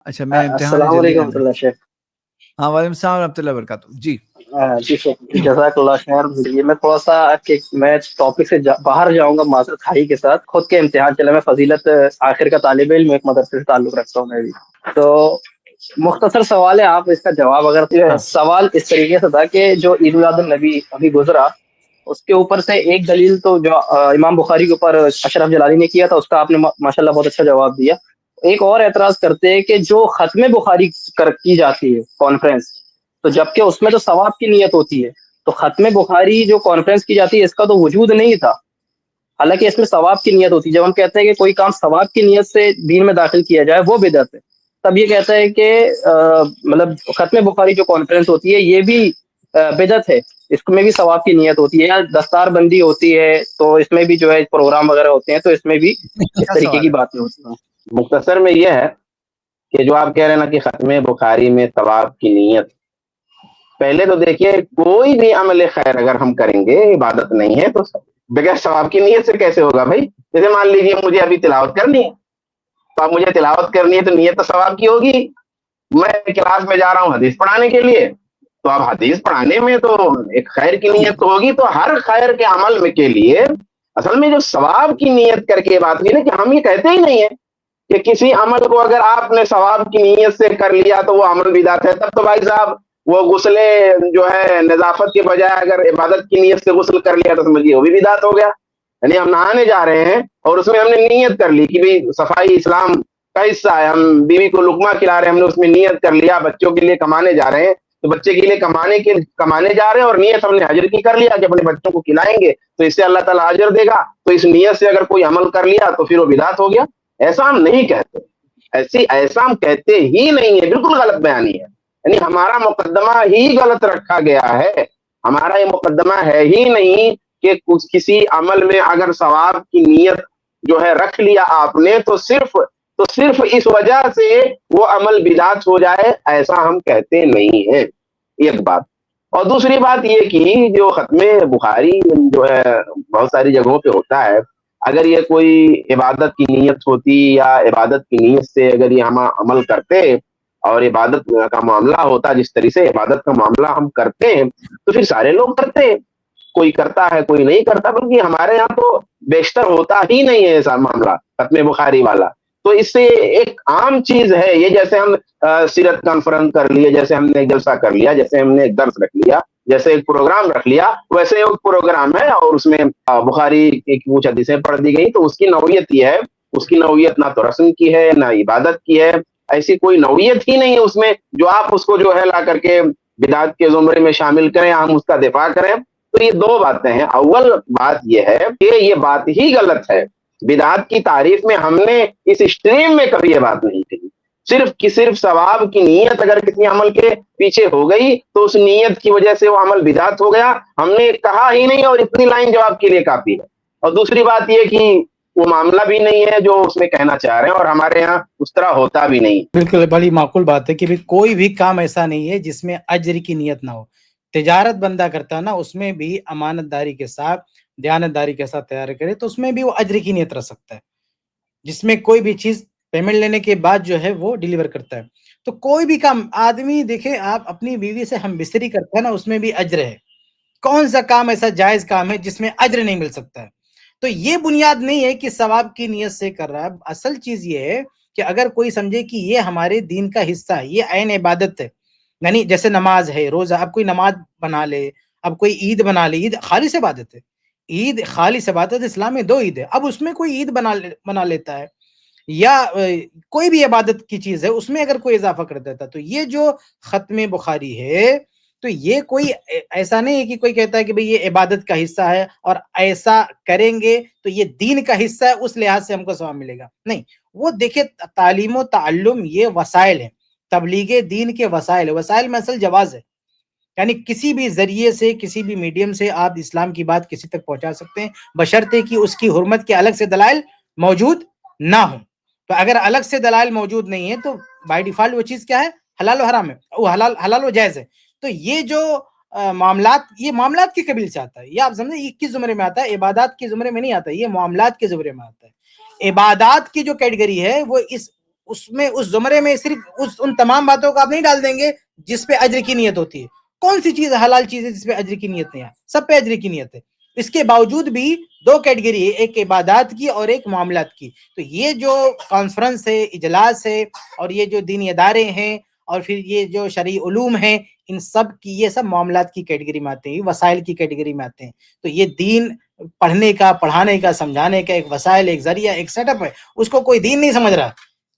اچھا میں امتحان ہے السلام جلدی علیکم ورحمۃ اللہ شیخ. ہاں وعلیکم السلام ورحمۃ اللہ وبرکاتہ. جی جی شیخ, جزاک اللہ خیر. یہ میں تھوڑا سا میں ٹاپک سے باہر جاؤں گا معذرت خواہی کے ساتھ. خود کے امتحان چلے, میں فضیلت آخر کا طالب علم, ایک مدرسے سے تعلق رکھتا ہوں میں بھی. تو مختصر سوال ہے, آپ اس کا جواب اگر. سوال اس طریقے سے تھا کہ جو عید میلاد النبی ابھی گزرا, اس کے اوپر سے ایک دلیل تو جو امام بخاری کے اوپر اشرف جلالی نے کیا تھا, اس کا آپ نے ماشاءاللہ بہت اچھا جواب دیا. ایک اور اعتراض کرتے ہیں کہ جو ختم بخاری کی جاتی ہے کانفرنس, تو جبکہ اس میں تو ثواب کی نیت ہوتی ہے, تو ختم بخاری جو کانفرنس کی جاتی ہے اس کا تو وجود نہیں تھا, حالانکہ اس میں ثواب کی نیت ہوتی ہے. جب ہم کہتے ہیں کہ کوئی کام ثواب کی نیت سے دین میں داخل کیا جائے وہ بدعت ہے, تب یہ کہتا ہے کہ مطلب ختم بخاری جو کانفرنس ہوتی ہے یہ بھی بدعت ہے, اس میں بھی ثواب کی نیت ہوتی ہے. یا دستار بندی ہوتی ہے تو اس میں بھی جو ہے پروگرام وغیرہ ہوتے ہیں, تو اس میں بھی اس اچھا طریقے سوال کی ہے. باتیں ہوتی ہیں. مختصر میں یہ ہے کہ جو آپ کہہ رہے ہیں نا کہ ختم بخاری میں ثواب کی نیت, پہلے تو دیکھیے کوئی بھی عمل خیر اگر ہم کریں گے, عبادت نہیں ہے تو بغیر ثواب کی نیت سے کیسے ہوگا بھائی؟ جیسے مان لیجیے مجھے ابھی تلاوت کرنی ہے, تو اب مجھے تلاوت کرنی ہے تو نیت تو ثواب کی ہوگی. میں کلاس میں جا رہا ہوں حدیث پڑھانے کے لیے, تو اب حدیث پڑھانے میں تو ایک خیر کی نیت تو ہوگی. تو ہر خیر کے عمل میں کے لیے اصل میں جو ثواب کی نیت کر کے بات کی نا, کہ ہم یہ کہتے ہی نہیں ہے کہ کسی عمل کو اگر آپ نے ثواب کی نیت سے کر لیا تو وہ عمل بدعت ہے. تب تو بھائی صاحب وہ غسل جو ہے نظافت کے بجائے اگر عبادت کی نیت سے غسل کر لیا تو سمجھیے وہ بھی بدعت ہو گیا. یعنی ہم نہانے جا رہے ہیں اور اس میں ہم نے نیت کر لی کہ بھئی صفائی اسلام کا حصہ ہے, ہم بیوی کو لقمہ کھلا رہے ہیں, ہم نے اس میں نیت کر لیا, بچوں کے لیے کمانے جا رہے ہیں تو بچے کے لیے کمانے جا رہے ہیں, اور نیت ہم نے حجر کی کر لیا کہ اپنے بچوں کو کھلائیں گے تو اس سے اللہ تعالیٰ اجر دے گا. تو اس نیت سے اگر کوئی عمل کر لیا تو پھر وہ بدعت ہو گیا. ایسا ہم نہیں کہتے, ایسا ہم کہتے ہی نہیں ہے, بالکل غلط بیانی ہے. یعنی ہمارا مقدمہ ہی غلط رکھا گیا ہے. ہمارا یہ مقدمہ ہے ہی نہیں کہ کسی عمل میں اگر ثواب کی نیت جو ہے رکھ لیا آپ نے تو صرف اس وجہ سے وہ عمل بدعت ہو جائے, ایسا ہم کہتے نہیں ہیں. ایک بات. اور دوسری بات یہ کہ جو ختم بخاری جو ہے بہت ساری جگہوں پہ ہوتا ہے, اگر یہ کوئی عبادت کی نیت ہوتی یا عبادت کی نیت سے اگر یہ ہم عمل کرتے اور عبادت کا معاملہ ہوتا, جس طریقے سے عبادت کا معاملہ ہم کرتے ہیں تو پھر سارے لوگ کرتے ہیں, کوئی کرتا ہے کوئی نہیں کرتا. بلکہ ہمارے یہاں تو بیشتر ہوتا ہی نہیں ہے ایسا معاملہ ختم بخاری والا. تو اس سے ایک عام چیز ہے یہ, جیسے ہم سیرت کانفرنس کر لیے, جیسے ہم نے جلسہ کر لیا, جیسے ہم نے ایک درس رکھ لیا, جیسے ایک پروگرام رکھ لیا, ویسے ایک پروگرام ہے اور اس میں بخاری کی کچھ حدیثیں پڑھ دی گئی. تو اس کی نوعیت یہ ہے, اس کی نوعیت نہ تو رسم کی ہے نہ عبادت کی ہے, ایسی کوئی نوعیت ہی نہیں ہے اس میں جو آپ اس کو جو ہے لا کر کے بدعت کے زمرے میں شامل کریں, ہم اس کا دفاع کریں. تو یہ دو باتیں ہیں. اول بات یہ ہے کہ یہ بات ہی غلط ہے. بدعت کی تعریف میں ہم نے اس اسٹریم میں کبھی یہ بات نہیں کہی. صرف ثواب کی نیت اگر کسی عمل کے پیچھے ہو گئی تو اس نیت کی وجہ سے وہ عمل بدعت ہو گیا, ہم نے کہا ہی نہیں, اور اتنی لائن جواب کے لیے کافی ہے. اور دوسری بات یہ کہ وہ معاملہ بھی نہیں ہے جو اس میں کہنا چاہ رہے ہیں, اور ہمارے یہاں اس طرح ہوتا بھی نہیں. بالکل بڑی معقول بات ہے کہ کوئی بھی کام ایسا نہیں ہے جس میں اجر کی نیت نہ ہو. تجارت بندہ کرتا ہے نا, اس میں بھی امانت داری کے ساتھ دیانت داری کے ساتھ تیار کرے تو اس میں بھی وہ اجر کی نیت رکھ سکتا ہے, جس میں کوئی بھی چیز پیمنٹ لینے کے بعد جو ہے وہ ڈیلیور کرتا ہے. تو کوئی بھی کام آدمی دیکھیں, آپ اپنی بیوی سے ہم بستری کرتے ہیں نا, اس میں بھی اجر ہے. کون سا کام ایسا جائز کام ہے جس میں اجر نہیں مل سکتا ہے؟ تو یہ بنیاد نہیں ہے کہ ثواب کی نیت سے کر رہا ہے. اصل چیز یہ ہے کہ اگر کوئی سمجھے کہ یہ ہمارے دین کا حصہ ہے, یہ عین عبادت ہے, یعنی جیسے نماز ہے, روزہ, اب کوئی نماز بنا لے, اب کوئی عید بنا لے, عید خالص عبادت ہے. عید خالص عبادت, اسلام میں 2 عید ہے. اب اس میں کوئی عید بنا لیتا ہے یا کوئی بھی عبادت کی چیز ہے اس میں اگر کوئی اضافہ کر دیتا, تو یہ جو ختم بخاری ہے تو یہ کوئی ایسا نہیں ہے کہ کوئی کہتا ہے کہ بھئی یہ عبادت کا حصہ ہے اور ایسا کریں گے تو یہ دین کا حصہ ہے, اس لحاظ سے ہم کو ثواب ملے گا. نہیں, وہ دیکھیں تعلیم و تعلم یہ وسائل ہیں, تبلیغ دین کے وسائل میں اصل جواز ہے. یعنی کسی بھی ذریعے سے, کسی بھی میڈیم سے آپ اسلام کی بات کسی تک پہنچا سکتے ہیں, بشرطے کہ اس کی حرمت کے الگ سے دلائل موجود نہ ہوں. تو اگر الگ سے دلائل موجود نہیں ہے تو بائی ڈیفالٹ وہ چیز کیا ہے, حلال و حرام ہے, وہ حلال و جائز ہے. تو یہ جو معاملات, یہ معاملات کی قبیل سے آتا ہے, یہ آپ سمجھیں یہ کس زمرے میں آتا ہے, عبادات کے زمرے میں نہیں آتا, یہ معاملات کے زمرے میں آتا ہے. عبادات کی جو کیٹیگری ہے وہ اس میں اس زمرے میں صرف ان تمام باتوں کو آپ نہیں ڈال دیں گے جس پہ اجر کی نیت ہوتی ہے. کون سی چیز حلال چیز ہے جس پہ اجر کی نیت نہیں ہے؟ سب پہ اجر کی نیت ہے. اس کے باوجود بھی دو کیٹیگری ہے, ایک عبادات کی اور ایک معاملات کی. تو یہ جو کانفرنس ہے, اجلاس ہے, اور یہ جو دینی ادارے ہیں, اور پھر یہ جو شرعی علوم ہیں, ان سب کی یہ سب معاملات کی کیٹیگری میں آتے ہیں, وسائل کی کیٹیگری میں آتے ہیں. تو یہ دین پڑھنے کا, پڑھانے کا, سمجھانے کا ایک وسائل, ایک ذریعہ, ایک سیٹ اپ ہے. اس کو کوئی دین نہیں سمجھ رہا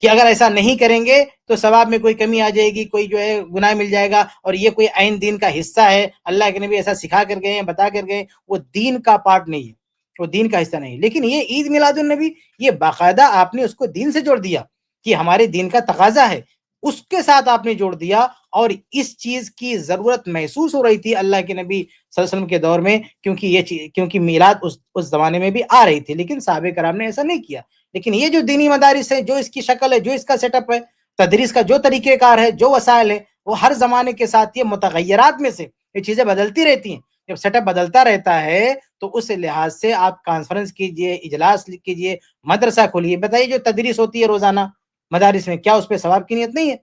کہ اگر ایسا نہیں کریں گے تو ثواب میں کوئی کمی آ جائے گی, کوئی جو ہے گناہ مل جائے گا, اور یہ کوئی عین دین کا حصہ ہے, اللہ کے نبی ایسا سکھا کر گئے ہیں, بتا کر گئے. وہ دین کا پارٹ نہیں ہے, وہ دین کا حصہ نہیں. لیکن یہ عید میلاد النبی, یہ باقاعدہ آپ نے اس کو دین سے جوڑ دیا کہ ہمارے دین کا تقاضا ہے, اس کے ساتھ آپ نے جوڑ دیا. اور اس چیز کی ضرورت محسوس ہو رہی تھی اللہ کے نبی صلی اللہ علیہ وسلم کے دور میں, کیونکہ میلاد اس زمانے میں بھی آ رہی تھی, لیکن صحابہ کرام نے ایسا نہیں کیا. لیکن یہ جو دینی مدارس ہے, جو اس کی شکل ہے, جو اس کا سیٹ اپ ہے, تدریس کا جو طریقہ کار ہے, جو وسائل ہے, وہ ہر زمانے کے ساتھ یہ متغیرات میں سے یہ چیزیں بدلتی رہتی ہیں. جب سیٹ اپ بدلتا رہتا ہے تو اس لحاظ سے آپ کانفرنس کیجئے, اجلاس کیجئے, مدرسہ کھولیے. بتائیے جو تدریس ہوتی ہے روزانہ مدارس میں, کیا اس پہ ثواب کی نیت نہیں ہے؟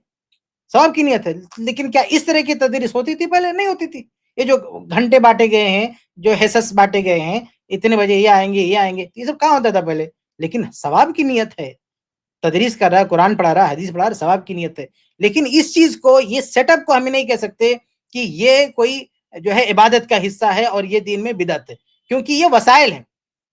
ثواب کی نیت ہے. لیکن کیا اس طرح کی تدریس ہوتی تھی پہلے؟ نہیں ہوتی تھی. یہ جو گھنٹے بانٹے گئے ہیں, جو حصص بانٹے گئے ہیں, اتنے بجے یہ آئیں گے, یہ آئیں گے, یہ سب کہاں ہوتا تھا پہلے؟ لیکن ثواب کی نیت ہے, تدریس کر رہا ہے, قرآن پڑھا رہا ہے, حدیث پڑھا رہا ہے, ثواب کی نیت ہے. لیکن اس چیز کو, یہ سیٹ اپ کو ہم نہیں کہہ سکتے کہ یہ کوئی جو ہے عبادت کا حصہ ہے اور یہ دین میں بدعت ہے, کیونکہ یہ وسائل ہیں.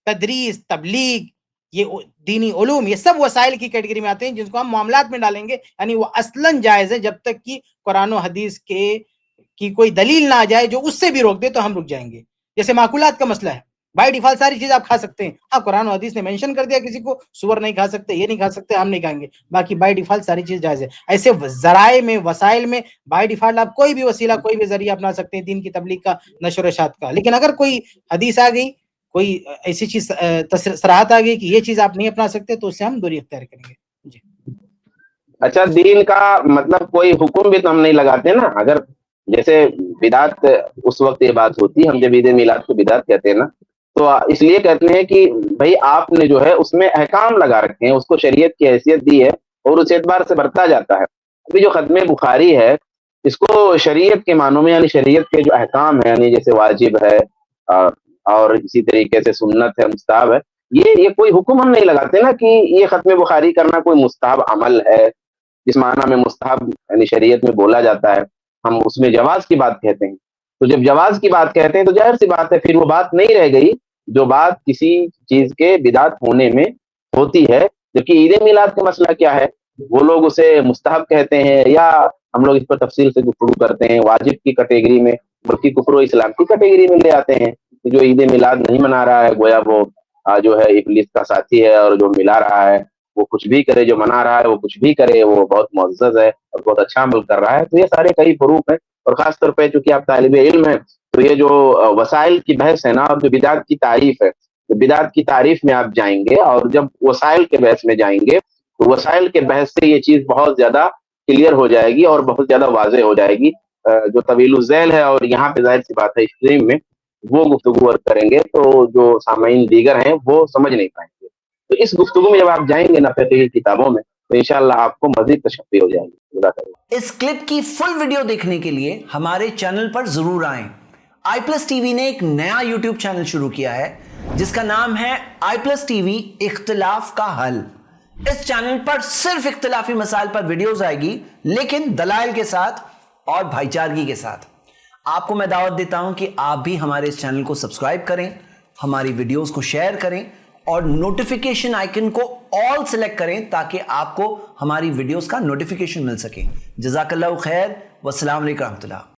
تدریس, تبلیغ, یہ دینی علوم, یہ سب وسائل کی کیٹیگری میں آتے ہیں جن کو ہم معاملات میں ڈالیں گے. یعنی وہ اصلاً جائز ہے جب تک کہ قرآن و حدیث کی کوئی دلیل نہ آ جائے جو اس سے بھی روک دے تو ہم رک جائیں گے. جیسے معقولات کا مسئلہ ہے, بائی ڈیفالٹ ساری چیز آپ کھا سکتے ہیں. آپ قرآن و حدیث نے مینشن کر دیا کسی کو, سور نہیں کھا سکتے, یہ نہیں کھا سکتے, ہم نہیں کھائیں گے, باقی بائی ڈیفالٹ ساری چیز جائز ہے. ایسے ذرائع میں, وسائل میں بائی ڈیفالٹ آپ کوئی بھی وسیلہ, کوئی بھی ذریعہ اپنا سکتے ہیں دین کی تبلیغ کا, نشر و اشاعت کا. لیکن اگر کوئی حدیث آ گئی, کوئی ایسی چیز صراحت آ گئی کہ یہ چیز آپ نہیں اپنا سکتے, تو اس سے ہم دوری اختیار کریں گے. جی. اچھا, دین کا مطلب کوئی حکم بھی تو ہم نہیں لگاتے نا. اگر جیسے بدعت, اس وقت یہ بات ہوتی ہے, ہم جب عید میلاد کو بدعت کہتے ہیں نا, تو اس لیے کہتے ہیں کہ بھائی آپ نے جو ہے اس میں احکام لگا رکھے ہیں, اس کو شریعت کی حیثیت دی ہے اور اس اعتبار سے برتا جاتا ہے. ابھی جو ختم بخاری ہے, اس کو شریعت کے معنوں میں, یعنی شریعت کے جو احکام ہیں, یعنی جیسے واجب ہے اور اسی طریقے سے سنت ہے, مستحب ہے, یہ کوئی حکم ہم نہیں لگاتے نا کہ یہ ختم بخاری کرنا کوئی مستحب عمل ہے. جس معنی میں مستحب یعنی شریعت میں بولا جاتا ہے, ہم اس میں جواز کی بات کہتے ہیں. تو جب جواز کی بات کہتے ہیں تو ظاہر سی بات ہے, پھر وہ بات نہیں رہ گئی جو بات کسی چیز کے بدعت ہونے میں ہوتی ہے. جبکہ عید میلاد کا مسئلہ کیا ہے, وہ لوگ اسے مستحب کہتے ہیں, یا ہم لوگ اس پر تفصیل سے گفتگو کرتے ہیں, واجب کی کیٹیگری میں, بلکہ کفر و اسلام کی کیٹیگری میں لے آتے ہیں. جو عید میلاد نہیں منا رہا ہے, گویا وہ جو ہے ابلیس کا ساتھی ہے, اور جو ملا رہا ہے وہ کچھ بھی کرے, جو منا رہا ہے وہ کچھ بھی کرے, وہ بہت معزز ہے اور بہت اچھا عمل کر رہا ہے. تو یہ سارے کئی فروق ہیں. اور خاص طور پہ چونکہ آپ طالب علم ہیں, تو یہ جو وسائل کی بحث ہے نا, اور جو بدعت کی تعریف ہے, بدعت کی تعریف میں آپ جائیں گے, اور جب وسائل کے بحث میں جائیں گے تو وسائل کے بحث سے یہ چیز بہت زیادہ کلیئر ہو جائے گی اور بہت زیادہ واضح ہو جائے گی. جو طویل الذیل ہے, اور یہاں پہ ظاہر سی بات ہے اسٹریم میں وہ گفتگو کریں گے تو جو سامعین دیگر ہیں وہ سمجھ نہیں پائیں گے. تو اس گفتگو میں جب آپ جائیں گے نا فقہی کتابوں میں, تو انشاءاللہ آپ کو مزید تشفی ہو جائے گی. اس کلپ کی فل ویڈیو دیکھنے کے لیے ہمارے چینل پر ضرور آئیں. آئی پلس ٹی وی نے ایک نیا یوٹیوب چینل شروع کیا ہے جس کا نام ہے آئی پلس ٹی وی اختلاف کا حل. اس چینل پر صرف اختلافی مسائل پر ویڈیوز آئے گی, لیکن دلائل کے ساتھ اور بھائی چارگی کے ساتھ. آپ کو میں دعوت دیتا ہوں کہ آپ بھی ہمارے اس چینل کو سبسکرائب کریں, ہماری ویڈیوز کو شیئر کریں, اور نوٹیفیکیشن آئیکن کو آل سلیکٹ کریں تاکہ آپ کو ہماری ویڈیوز کا نوٹیفیکیشن مل سکے. جزاک اللہ خیر, والسلام علیکم ورحمۃ اللہ.